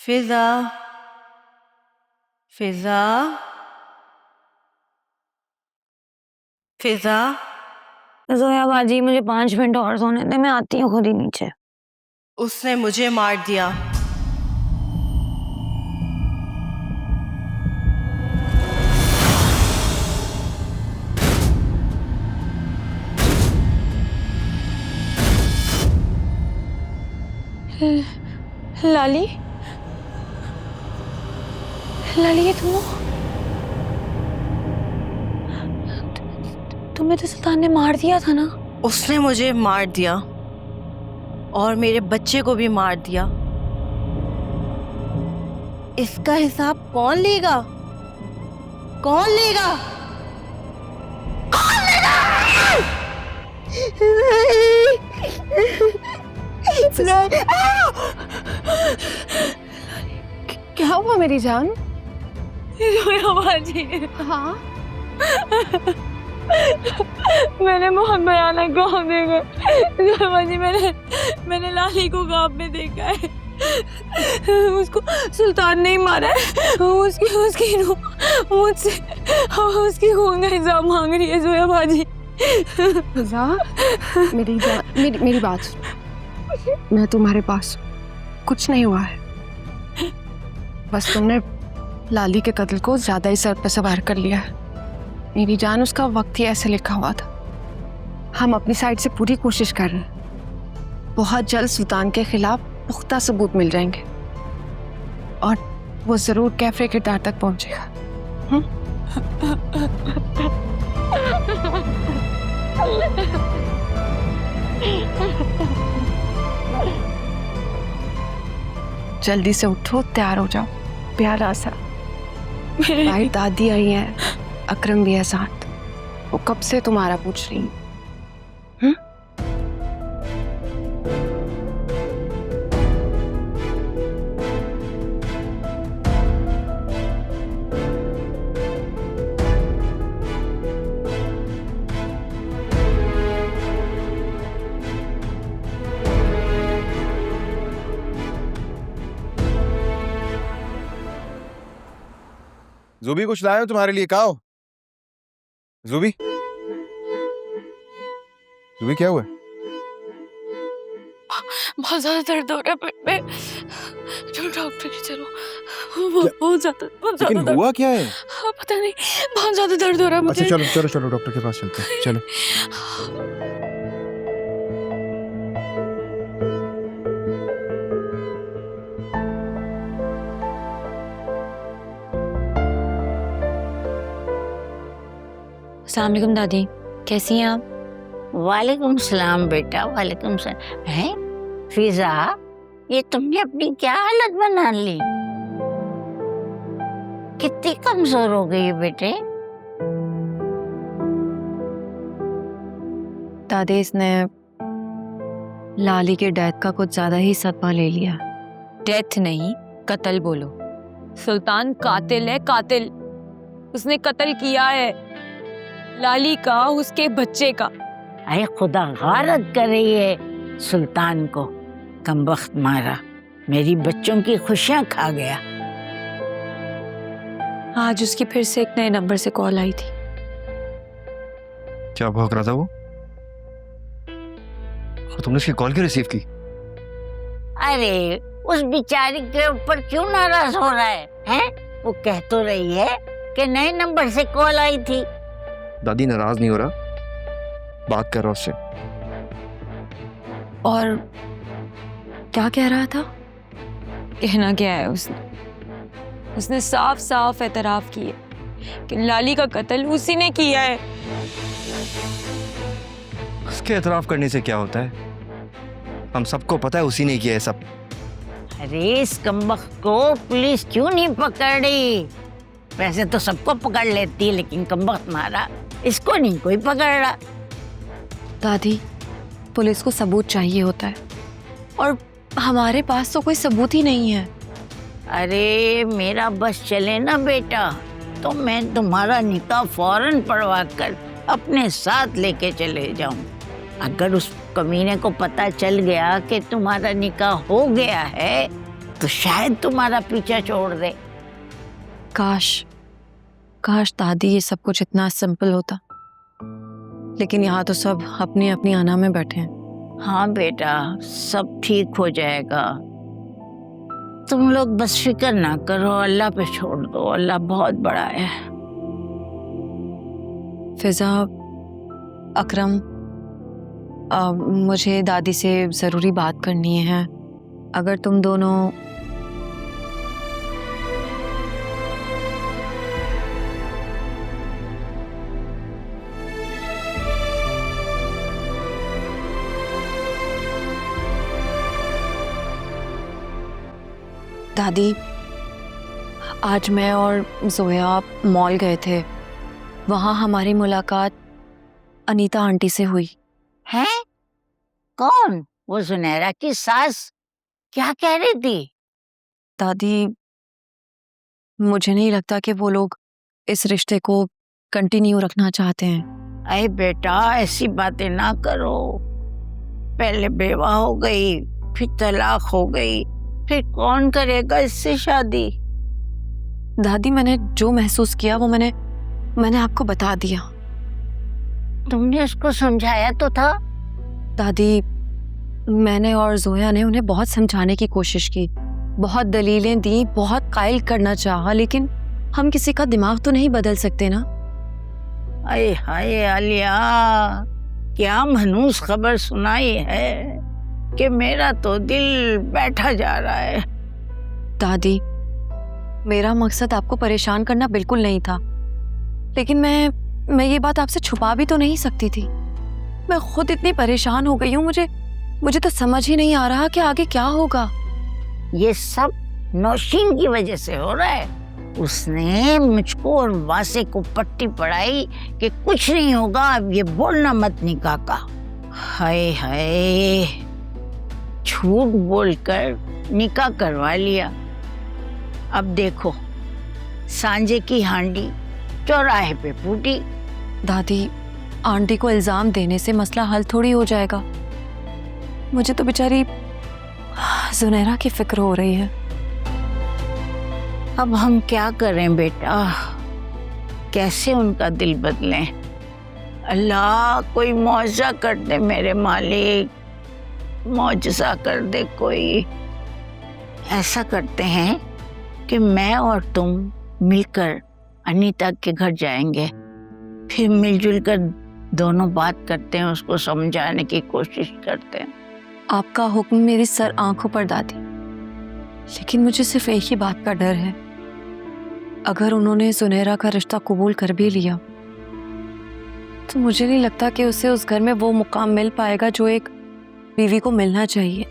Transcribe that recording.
फिजा, फिजा, फिजा। जोया बाजी, मुझे 5 मिनट और सोने दे, मैं आती हूँ खुद ही नीचे। उसने मुझे मार दिया। लाली, लाली ये तुम हो? तुम्हें तो सुल्तान ने मार दिया था ना? उसने मुझे मार दिया और मेरे बच्चे को भी मार दिया। इसका हिसाब कौन लेगा? कौन लेगा? कौन लेगा? क्या हुआ मेरी जान? बाजी, हाँ, मैंने बहुत भयानक ख्वाब देखा बाजी। मैंने लाली को ख्वाब में देखा है। उसको सुल्तान ने ही मारा है। उसकी रूह मुझसे उसकी खून का हिसाब मांग रही है जोया बाजी। फिजा, मेरी जान, मेरी बात सुनो। मैं तुम्हारे पास हूँ। कुछ नहीं हुआ है, बस तुमने लाली के कत्ल को ज्यादा ही सर पे सवार कर लिया है। मेरी जान, उसका वक्त ही ऐसे लिखा हुआ था। हम अपनी साइड से पूरी कोशिश कर रहे हैं। बहुत जल्द सुल्तान के खिलाफ पुख्ता सबूत मिल जाएंगे और वो जरूर कैफे किरदार तक पहुंचेगा। जल्दी से उठो, तैयार हो जाओ। प्यारा सा भाई, दादी आई है, अकरम भी है साथ। वो कब से तुम्हारा पूछ रही है। ज़ुबी, कुछ लाया हूं तुम्हारे लिए। खाओ ज़ुबी। ज़ुबी, क्या हुआ? बहुत ज्यादा दर्द हो रहा है पेट में। चलो डॉक्टर के चलो। बहुत ज्यादा लेकिन दर्द। हुआ क्या है? हाँ, पता नहीं, बहुत ज्यादा दर्द हो रहा है मुझे। अच्छा चलो चलो चलो, डॉक्टर के पास चलते हैं, चलो। अस्सलाम वालेकुम दादी, कैसी हैं आप? वालेकुम सलाम बेटा, वालेकुम सलाम। है फिजा, ये तुमने अपनी क्या हालत बना ली? कितनी कमजोर हो गई है बेटे? दादी, इसने लाली के डेथ का कुछ ज्यादा ही सदमा ले लिया। डेथ नहीं, कत्ल बोलो। सुल्तान कातिल है, कातिल। उसने कत्ल किया है लाली का, उसके बच्चे का। अरे खुदा गारत करे ये सुल्तान को, कमबख्त मारा, मेरी बच्चों की खुशियां खा गया। आज उसकी फिर से एक नए नंबर से कॉल आई थी। क्या भौंक रहा था वो? और तुमने उसकी कॉल क्यों रिसीव की? अरे उस बेचारी के ऊपर क्यों नाराज हो रहा है? हैं? वो कह तो रही है कि नए नंबर से कॉल आई थी। दादी, नाराज नहीं हो रहा, बात कर रहा उससे। और क्या कह रहा था? कहना क्या है उसने साफ साफ एतराफ किया कि लाली का कत्ल उसी ने किया है। उसके एतराफ करने से क्या होता है? हम सबको पता है उसी ने किया है सब। अरे इस कमबख्त को पुलिस क्यों नहीं पकड़ रही? वैसे तो सबको पकड़ लेती है, लेकिन कमबख्त मारा, इसको नहीं कोई पकड़ रहा। दादी, पुलिस को सबूत चाहिए होता है और हमारे पास तो कोई सबूत ही नहीं है। अरे मेरा बस चले ना बेटा, तो मैं तुम्हारा निकाह फौरन पढ़वा कर अपने साथ लेके चले जाऊं। अगर उस कमीने को पता चल गया कि तुम्हारा निकाह हो गया है तो शायद तुम्हारा पीछा छोड़ दे। काश काश दादी ये सब कुछ इतना सिंपल होता, लेकिन यहाँ तो सब अपनी अपनी आना में बैठे हैं। हाँ बेटा, सब ठीक हो जाएगा। तुम लोग बस फिक्र ना करो, अल्लाह पे छोड़ दो, अल्लाह बहुत बड़ा है। फिजा, अकरम, मुझे दादी से ज़रूरी बात करनी है। अगर तुम दोनों दादी, आज मैं और जोया मॉल गए थे। वहाँ हमारी मुलाकात अनीता आंटी से हुई। हैं? कौन? वो सुनहरा की सास? क्या कह रही थी? दादी, मुझे नहीं लगता कि वो लोग इस रिश्ते को कंटिन्यू रखना चाहते हैं। अरे बेटा, ऐसी बातें ना करो। पहले बेवा हो गई, फिर तलाक हो गई, फिर कौन करेगा इससे शादी? दादी, मैंने जो महसूस किया वो मैंने आपको बता दिया। तुमने उसको समझाया तो था। दादी, मैंने और जोया ने उन्हें बहुत समझाने की कोशिश की, बहुत दलीलें दी, बहुत कायल करना चाहा, लेकिन हम किसी का दिमाग तो नहीं बदल सकते ना। अरे हाय आलिया, क्या मनहूस खबर सुनाई है कि मेरा तो दिल बैठा जा रहा है। दादी, मेरा मकसद आपको परेशान करना बिल्कुल नहीं था, लेकिन मैं ये बात आपसे छुपा भी तो नहीं सकती थी। मैं खुद इतनी परेशान हो गई हूँ, मुझे तो समझ ही नहीं आ रहा कि आगे क्या होगा। ये सब नौशीन की वजह से हो रहा है। उसने मुझको और वासे को पट्टी पढ़ाई कि कुछ नहीं होगा, अब ये बोलना मत निकाह का। हाय हाय, झूठ बोलकर निकाह करवा लिया। अब देखो, सांझे की हांडी चौराहे पे फूटी। दादी, आंटी को इल्जाम देने से मसला हल थोड़ी हो जाएगा। मुझे तो बेचारी सुनहरा की फिक्र हो रही है। अब हम क्या करें बेटा, कैसे उनका दिल बदलें? अल्लाह कोई मौजा कर दे मेरे मालिक, मौजज़ा कर दे कोई। ऐसा करते हैं कि मैं और तुम मिलकर अनीता के घर जाएंगे, फिर मिलजुल कर दोनों बात करते हैं, उसको समझाने की कोशिश करते हैं। आपका हुक्म मेरी सर आंखों पर दादी, लेकिन मुझे सिर्फ एक ही बात का डर है। अगर उन्होंने सुनहरा का रिश्ता कबूल कर भी लिया तो मुझे नहीं लगता कि उसे उस घर में वो मुकाम मिल पाएगा जो एक बीवी को मिलना चाहिए।